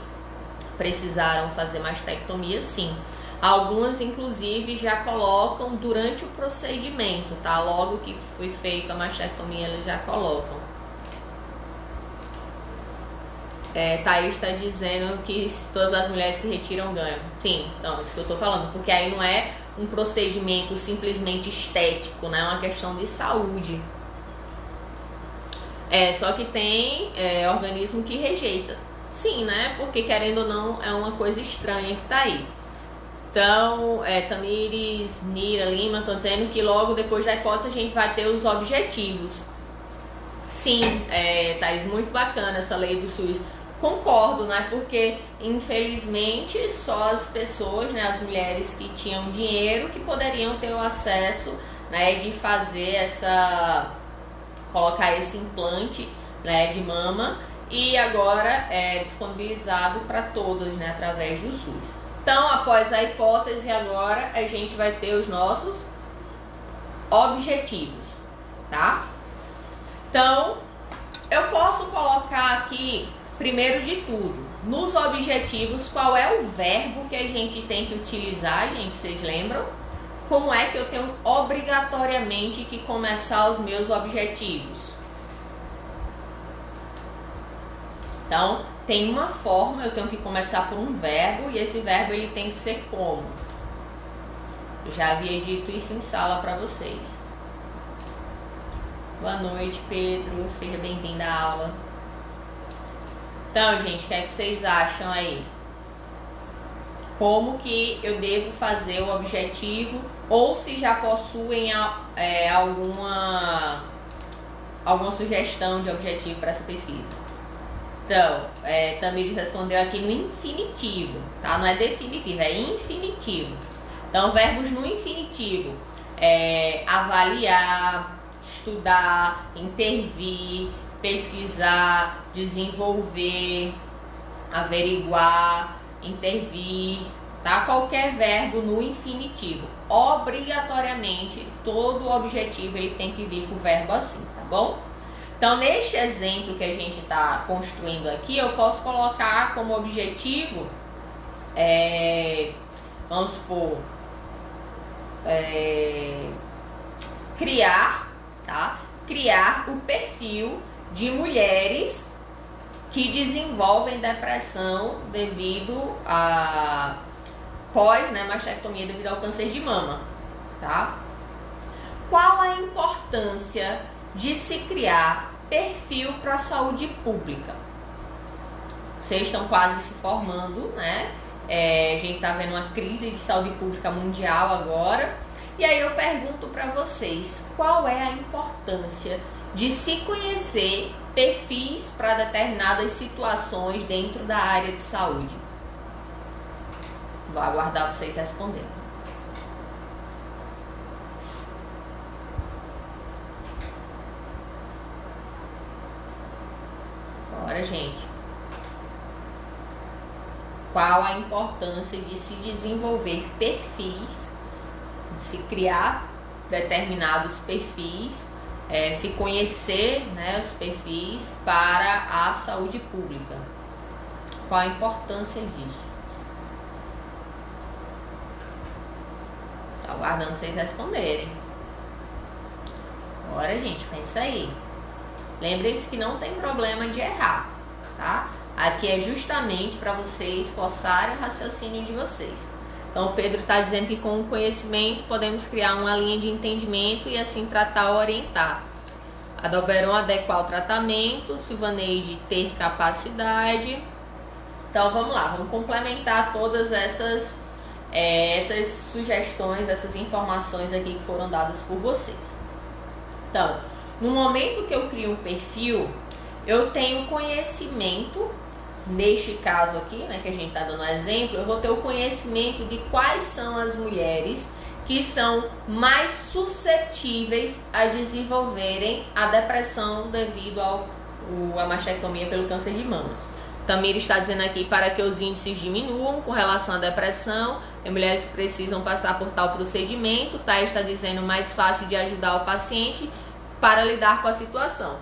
precisaram fazer mastectomia, sim. Algumas, inclusive, já colocam durante o procedimento, tá? Logo que foi feita a mastectomia, eles já colocam. Thaís está dizendo que todas as mulheres que retiram ganham. Sim, então, isso que eu tô falando. Porque aí não é um procedimento simplesmente estético, né? É uma questão de saúde. Só que tem organismo que rejeita. Sim, né? Porque, querendo ou não, é uma coisa estranha que tá aí. Então, Tamires, Nira, Lima estão dizendo que logo depois da hipótese a gente vai ter os objetivos. Sim, Thaís, muito bacana essa lei do SUS. Concordo, né? Porque, infelizmente, só as pessoas, né, as mulheres que tinham dinheiro que poderiam ter o acesso, né, de fazer colocar esse implante, né, de mama, e agora é disponibilizado para todas, né, através do SUS. Então, após a hipótese, agora a gente vai ter os nossos objetivos, tá? Então, eu posso colocar aqui, primeiro de tudo, nos objetivos, qual é o verbo que a gente tem que utilizar, gente, vocês lembram? Como é que eu tenho obrigatoriamente que começar os meus objetivos? Então, tem uma forma, eu tenho que começar por um verbo, e esse verbo ele tem que ser como? Eu já havia dito isso em sala para vocês. Boa noite, Pedro, seja bem-vindo à aula. Então, gente, o que é que vocês acham aí? Como que eu devo fazer o objetivo, ou se já possuem alguma sugestão de objetivo para essa pesquisa? Então, Tamires respondeu aqui no infinitivo, tá? Não é definitivo, é infinitivo. Então, verbos no infinitivo: avaliar, estudar, intervir, pesquisar, desenvolver, averiguar, intervir, tá? Qualquer verbo no infinitivo. Obrigatoriamente, todo objetivo ele tem que vir com o verbo assim, tá bom? Então, neste exemplo que a gente está construindo aqui, eu posso colocar como objetivo, vamos supor, criar, tá? Criar o perfil de mulheres que desenvolvem depressão devido a mastectomia devido ao câncer de mama, tá? Qual a importância de se criar perfil para a saúde pública? Vocês estão quase se formando, né? A gente está vendo uma crise de saúde pública mundial agora. E aí eu pergunto para vocês, qual é a importância de se conhecer perfis para determinadas situações dentro da área de saúde? Vou aguardar vocês responderem. Bora, gente. Qual a importância de se desenvolver perfis, de se criar determinados perfis, se conhecer, né, os perfis para a saúde pública? Qual a importância disso? Tô aguardando vocês responderem. Bora, gente, pensa aí. Lembrem-se que não tem problema de errar, tá? Aqui é justamente para vocês forçarem o raciocínio de vocês. Então, o Pedro está dizendo que com o conhecimento podemos criar uma linha de entendimento e assim tratar ou orientar. Adalberon, adequar o tratamento. Silvaneide, ter capacidade. Então, vamos lá, vamos complementar todas essas essas sugestões, essas informações aqui que foram dadas por vocês. Então, no momento que eu crio um perfil, eu tenho conhecimento, neste caso aqui, né, que a gente está dando um exemplo, eu vou ter o conhecimento de quais são as mulheres que são mais suscetíveis a desenvolverem a depressão devido à mastectomia pelo câncer de mama. Tamir está dizendo aqui para que os índices diminuam com relação à depressão, as mulheres precisam passar por tal procedimento. Thay está dizendo mais fácil de ajudar o paciente para lidar com a situação.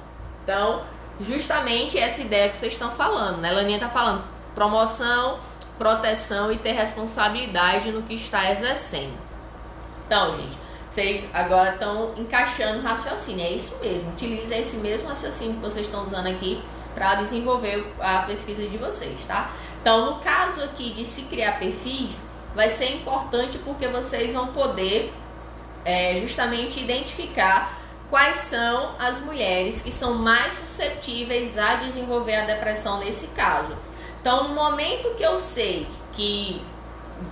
Então, justamente essa ideia que vocês estão falando, né? Laninha está falando promoção, proteção e ter responsabilidade no que está exercendo. Então, gente, vocês agora estão encaixando o raciocínio, é isso mesmo. Utilize esse mesmo raciocínio que vocês estão usando aqui para desenvolver a pesquisa de vocês, tá? Então, no caso aqui de se criar perfis, vai ser importante porque vocês vão poder justamente identificar quais são as mulheres que são mais suscetíveis a desenvolver a depressão nesse caso. Então, no momento que eu sei que...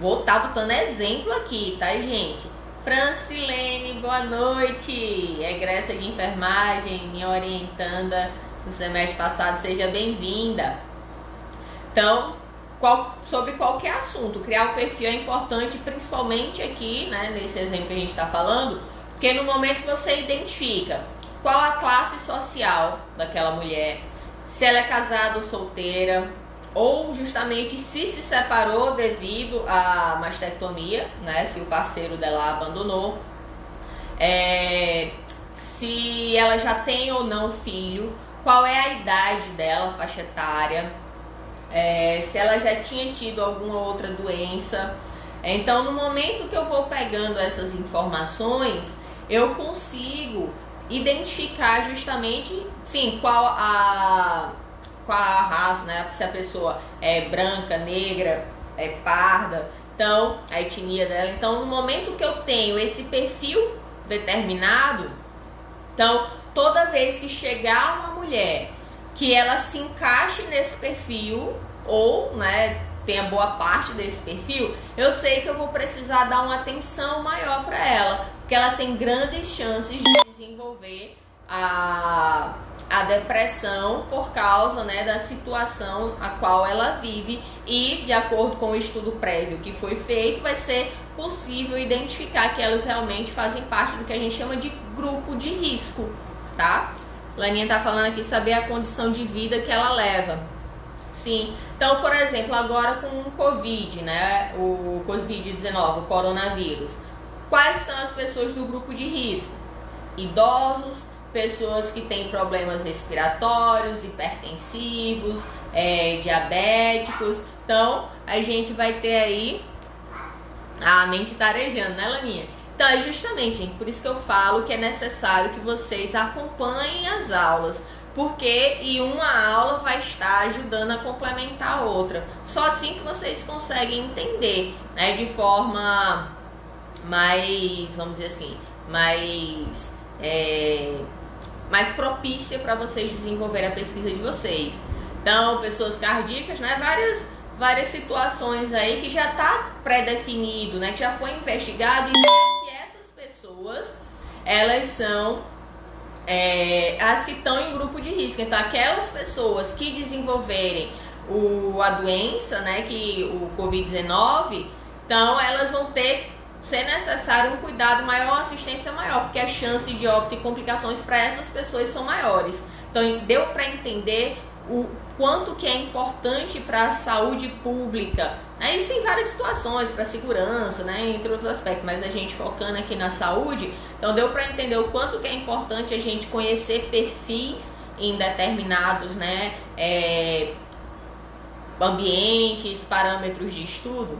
Vou estar botando exemplo aqui, tá, gente? Francilene, boa noite! Egressa de enfermagem, minha orientanda no semestre passado, seja bem-vinda. Então, sobre qualquer assunto, criar o perfil é importante, principalmente aqui, né, nesse exemplo que a gente está falando, porque no momento que você identifica qual a classe social daquela mulher, se ela é casada ou solteira, ou justamente se separou devido à mastectomia, né, se o parceiro dela abandonou, se ela já tem ou não filho, qual é a idade dela, faixa etária, se ela já tinha tido alguma outra doença. Então, no momento que eu vou pegando essas informações, eu consigo identificar justamente, sim, qual a raça, né? Se a pessoa é branca, negra, é parda, então a etnia dela. Então, no momento que eu tenho esse perfil determinado, então toda vez que chegar uma mulher que ela se encaixe nesse perfil ou, né, tenha boa parte desse perfil, eu sei que eu vou precisar dar uma atenção maior para ela, porque ela tem grandes chances de desenvolver a depressão por causa, né, da situação a qual ela vive, e de acordo com o estudo prévio que foi feito, vai ser possível identificar que elas realmente fazem parte do que a gente chama de grupo de risco, tá? Laninha tá falando aqui saber a condição de vida que ela leva. Sim, então, por exemplo, agora com o Covid, né, o Covid-19, o coronavírus, quais são as pessoas do grupo de risco? Idosos, pessoas que têm problemas respiratórios, hipertensivos, diabéticos. Então, a gente vai ter aí a mente tarejando, né, Laninha? Então, é justamente, gente, por isso que eu falo que é necessário que vocês acompanhem as aulas, porque uma aula vai estar ajudando a complementar a outra. Só assim que vocês conseguem entender, né, de forma mais, vamos dizer assim, mais propícia para vocês desenvolverem a pesquisa de vocês. Então, pessoas cardíacas, né, várias situações aí que já está pré-definido, né, que já foi investigado, e que essas pessoas, elas são as que estão em grupo de risco. Então, aquelas pessoas que desenvolverem a doença, né, que o Covid-19, então elas vão ser necessário um cuidado maior, uma assistência maior, porque as chances de óbito e complicações para essas pessoas são maiores. Então, deu para entender o quanto que é importante para a saúde pública, né? Isso em várias situações, para a segurança, né, entre outros aspectos, mas a gente focando aqui na saúde, então deu para entender o quanto que é importante a gente conhecer perfis em determinados, né, ambientes, parâmetros de estudo.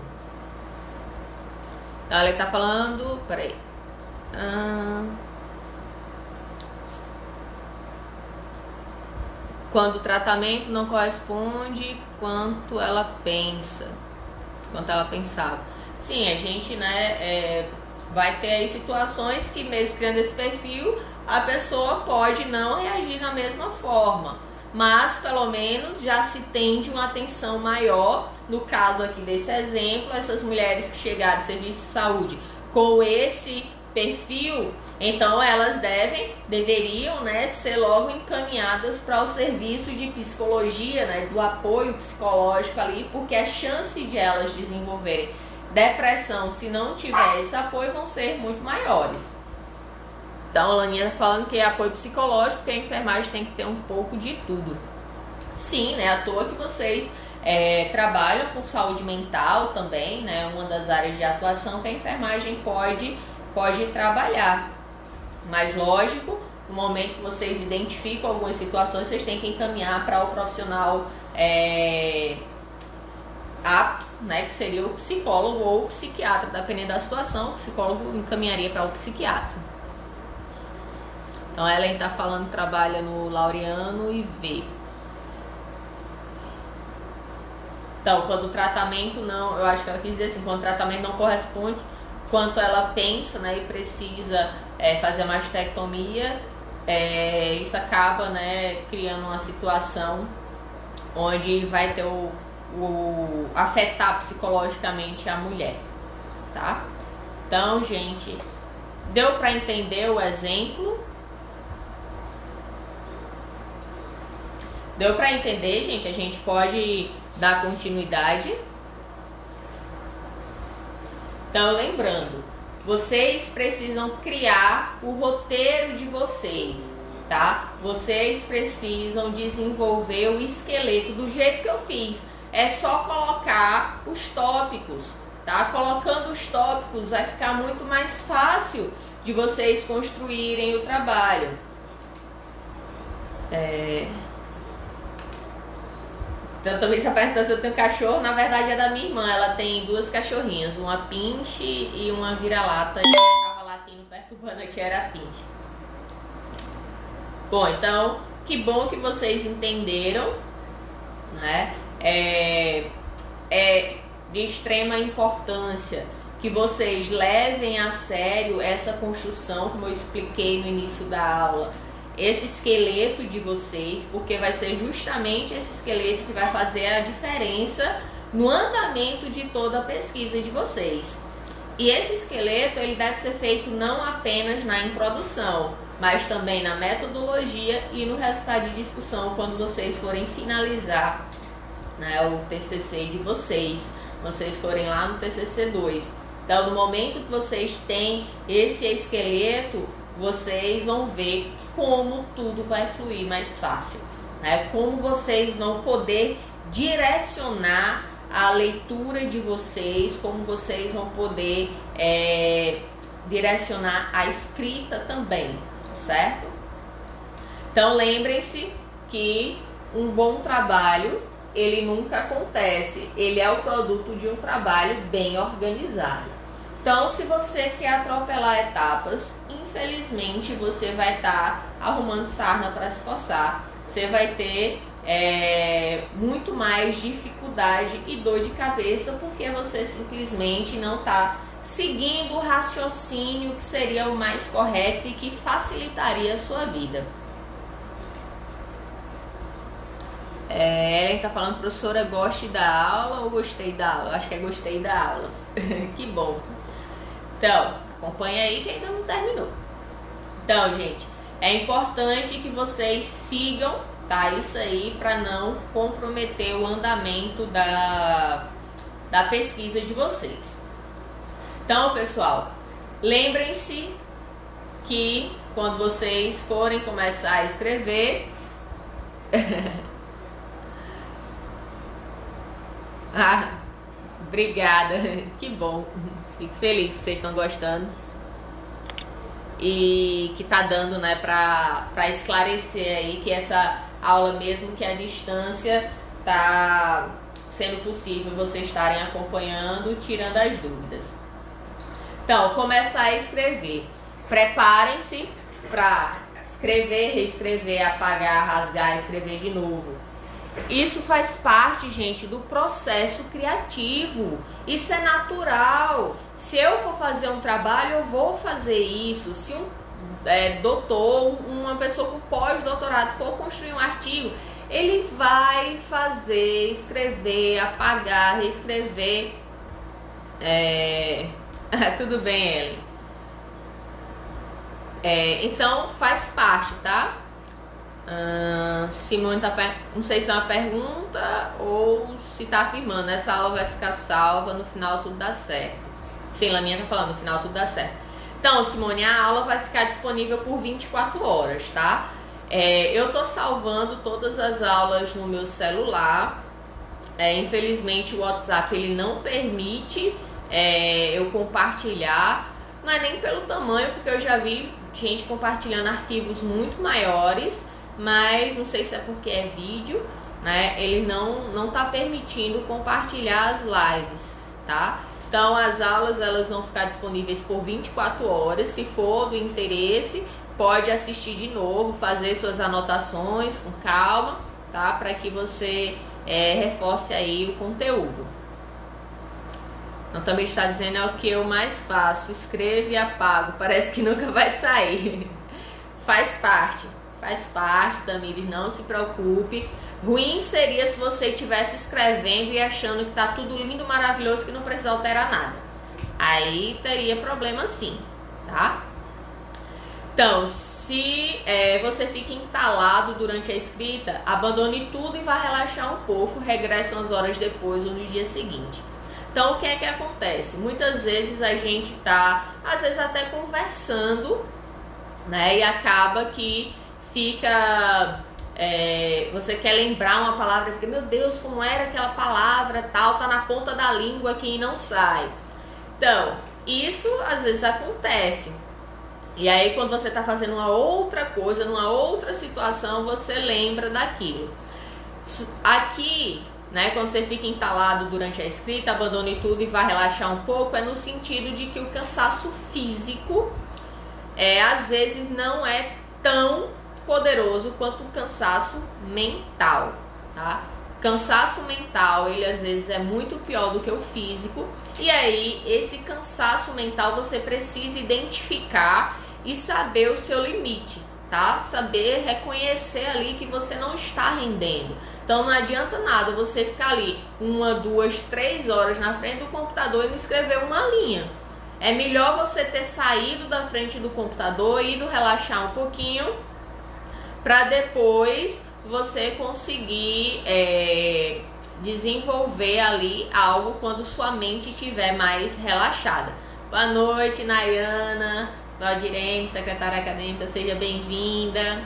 Então, ela está falando, peraí, quando o tratamento não corresponde quanto ela pensava. Sim, a gente, né, vai ter aí situações que, mesmo criando esse perfil, a pessoa pode não reagir da mesma forma. mas pelo menos já se tende uma atenção maior. No caso aqui desse exemplo, essas mulheres que chegaram ao serviço de saúde com esse perfil, então elas deveriam, né, ser logo encaminhadas para o serviço de psicologia, né, do apoio psicológico ali, porque a chance de elas desenvolverem depressão, se não tiver esse apoio, vão ser muito maiores. Então a Laninha está falando que é apoio psicológico, porque a enfermagem tem que ter um pouco de tudo. Sim, né, à toa que vocês trabalham com saúde mental também, né, uma das áreas de atuação que a enfermagem pode trabalhar. Mas lógico, no momento que vocês identificam algumas situações, vocês têm que encaminhar para o profissional apto, né, que seria o psicólogo ou o psiquiatra, dependendo da situação. O psicólogo encaminharia para o psiquiatra. Então a Ellen está falando que trabalha no Laureano e vê. Então, quando o tratamento não, eu acho que ela quis dizer assim, quando o tratamento não corresponde quanto ela pensa, né, e precisa fazer a mastectomia, isso acaba, né, criando uma situação onde vai ter afetar psicologicamente a mulher, tá? Então, gente, deu para entender o exemplo? Deu para entender, gente? A gente pode dar continuidade. Então, lembrando, vocês precisam criar o roteiro de vocês, tá? Vocês precisam desenvolver o esqueleto do jeito que eu fiz. É só colocar os tópicos, tá? Colocando os tópicos vai ficar muito mais fácil de vocês construírem o trabalho. Então também já perguntou se eu tenho cachorro. Na verdade é da minha irmã. Ela tem 2 cachorrinhas, uma pinche e uma vira-lata. E eu tava latindo, perturbando aqui, era a pinche. Bom, então que bom que vocês entenderam, né? É de extrema importância que vocês levem a sério essa construção, como eu expliquei no início da aula, esse esqueleto de vocês, porque vai ser justamente esse esqueleto que vai fazer a diferença no andamento de toda a pesquisa de vocês. E esse esqueleto ele deve ser feito não apenas na introdução, mas também na metodologia e no resultado de discussão quando vocês forem finalizar, né, o TCC de vocês, quando vocês forem lá no TCC 2. Então, no momento que vocês têm esse esqueleto, vocês vão ver como tudo vai fluir mais fácil, né? Como vocês vão poder direcionar a leitura de vocês, como vocês vão poder direcionar a escrita também, certo? Então lembrem-se que um bom trabalho, ele nunca acontece, ele é o produto de um trabalho bem organizado. Então, se você quer atropelar etapas, infelizmente você vai estar arrumando sarna para se coçar. Você vai ter muito mais dificuldade e dor de cabeça porque você simplesmente não está seguindo o raciocínio que seria o mais correto e que facilitaria a sua vida. Ellen está falando, professora, goste da aula ou gostei da aula? Acho que é gostei da aula. Que bom. Então, acompanha aí que ainda não terminou. Então, gente, é importante que vocês sigam, tá? Isso aí para não comprometer o andamento da pesquisa de vocês. Então, pessoal, lembrem-se que quando vocês forem começar a escrever... Ah, obrigada, que bom. Fico feliz que vocês estão gostando e que tá dando, né, pra esclarecer aí que essa aula, mesmo que à distância, tá sendo possível vocês estarem acompanhando, tirando as dúvidas. Então, começar a escrever. Preparem-se para escrever, reescrever, apagar, rasgar, escrever de novo. Isso faz parte, gente, do processo criativo. Isso é natural. Se eu for fazer um trabalho, eu vou fazer isso. Se um doutor, uma pessoa com pós-doutorado for construir um artigo, ele vai fazer, escrever, apagar, reescrever. Tudo bem, Ellen. Então faz parte, tá? Simone tá não sei se é uma pergunta ou se tá afirmando. Essa aula vai ficar salva, no final tudo dá certo. Sim, Laninha tá falando, no final tudo dá certo. Então, Simone, a aula vai ficar disponível por 24 horas, tá? Eu tô salvando todas as aulas no meu celular. Infelizmente o WhatsApp ele não permite eu compartilhar. Não é nem pelo tamanho, porque eu já vi gente compartilhando arquivos muito maiores, mas não sei se é porque é vídeo, né? Ele não tá permitindo compartilhar as lives, tá? Então as aulas elas vão ficar disponíveis por 24 horas. Se for do interesse, pode assistir de novo, fazer suas anotações com calma, tá? Para que você reforce aí o conteúdo. Então também está dizendo é o que eu mais faço, escrevo e apago, parece que nunca vai sair. Faz parte, Tamires, não se preocupe. Ruim seria se você estivesse escrevendo e achando que tá tudo lindo, maravilhoso, que não precisa alterar nada. Aí teria problema sim, tá? Então, se você fica entalado durante a escrita, abandone tudo e vá relaxar um pouco, regresse umas horas depois ou no dia seguinte. Então, o que é que acontece? Muitas vezes a gente tá, às vezes até conversando, né? E acaba que fica... você quer lembrar uma palavra e fica, meu Deus, como era aquela palavra, tal, tá na ponta da língua aqui e não sai. Então, isso às vezes acontece. E aí, quando você tá fazendo uma outra coisa, numa outra situação, você lembra daquilo. Aqui, né, quando você fica entalado durante a escrita, abandone tudo e vá relaxar um pouco, é no sentido de que o cansaço físico às vezes não é tão poderoso quanto o cansaço mental, tá? Cansaço mental, ele às vezes é muito pior do que o físico, e aí esse cansaço mental você precisa identificar e saber o seu limite, tá? Saber reconhecer ali que você não está rendendo. Então não adianta nada você ficar ali 1, 2, 3 horas na frente do computador e não escrever uma linha. É melhor você ter saído da frente do computador, ido relaxar um pouquinho, para depois você conseguir desenvolver ali algo quando sua mente estiver mais relaxada. Boa noite, Nayana, Valdirene, secretária acadêmica, seja bem-vinda.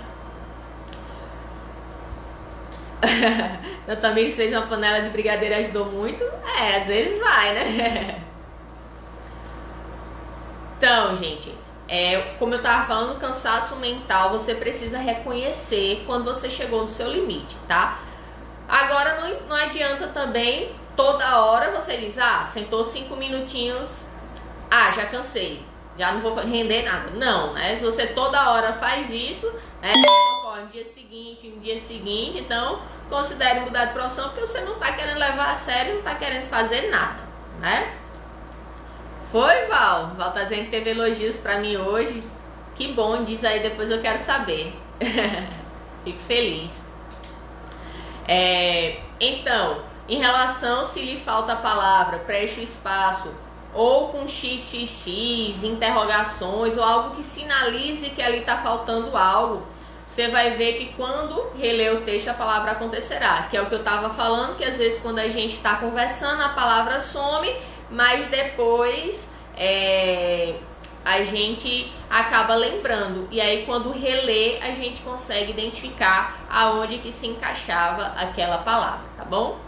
Eu também fez uma panela de brigadeiro, ajudou muito? Às vezes vai, né? Então, gente, como eu estava falando, cansaço mental, você precisa reconhecer quando você chegou no seu limite, tá? Agora, não adianta também, toda hora você diz, sentou 5 minutinhos, já cansei, já não vou render nada. Não, né? Se você toda hora faz isso, né? No dia seguinte, então considere mudar de profissão, porque você não está querendo levar a sério, não está querendo fazer nada, né? Foi, Val? Val tá dizendo que teve elogios pra mim hoje. Que bom, diz aí, depois eu quero saber. Fico feliz. Então, em relação se lhe falta a palavra, preencha o espaço, ou com xxx, interrogações, ou algo que sinalize que ali tá faltando algo, você vai ver que quando reler o texto a palavra acontecerá. Que é o que eu tava falando, que às vezes quando a gente tá conversando a palavra some, mas depois a gente acaba lembrando. E aí quando relê, a gente consegue identificar aonde que se encaixava aquela palavra, tá bom?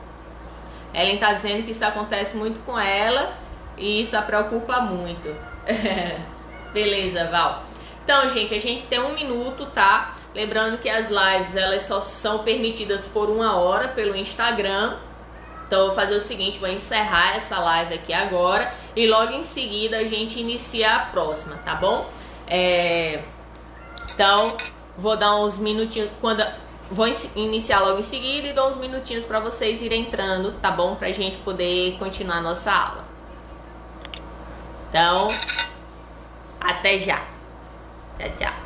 Ellen tá dizendo que isso acontece muito com ela e isso a preocupa muito. Beleza, Val. Então, gente, a gente tem 1 minuto, tá? Lembrando que as lives, elas só são permitidas por 1 hora pelo Instagram. Então eu vou fazer o seguinte, vou encerrar essa live aqui agora e logo em seguida a gente inicia a próxima, tá bom? Então vou dar uns minutinhos, vou iniciar logo em seguida e dou uns minutinhos para vocês irem entrando, tá bom? Pra gente poder continuar a nossa aula. Então, até já. Tchau, tchau.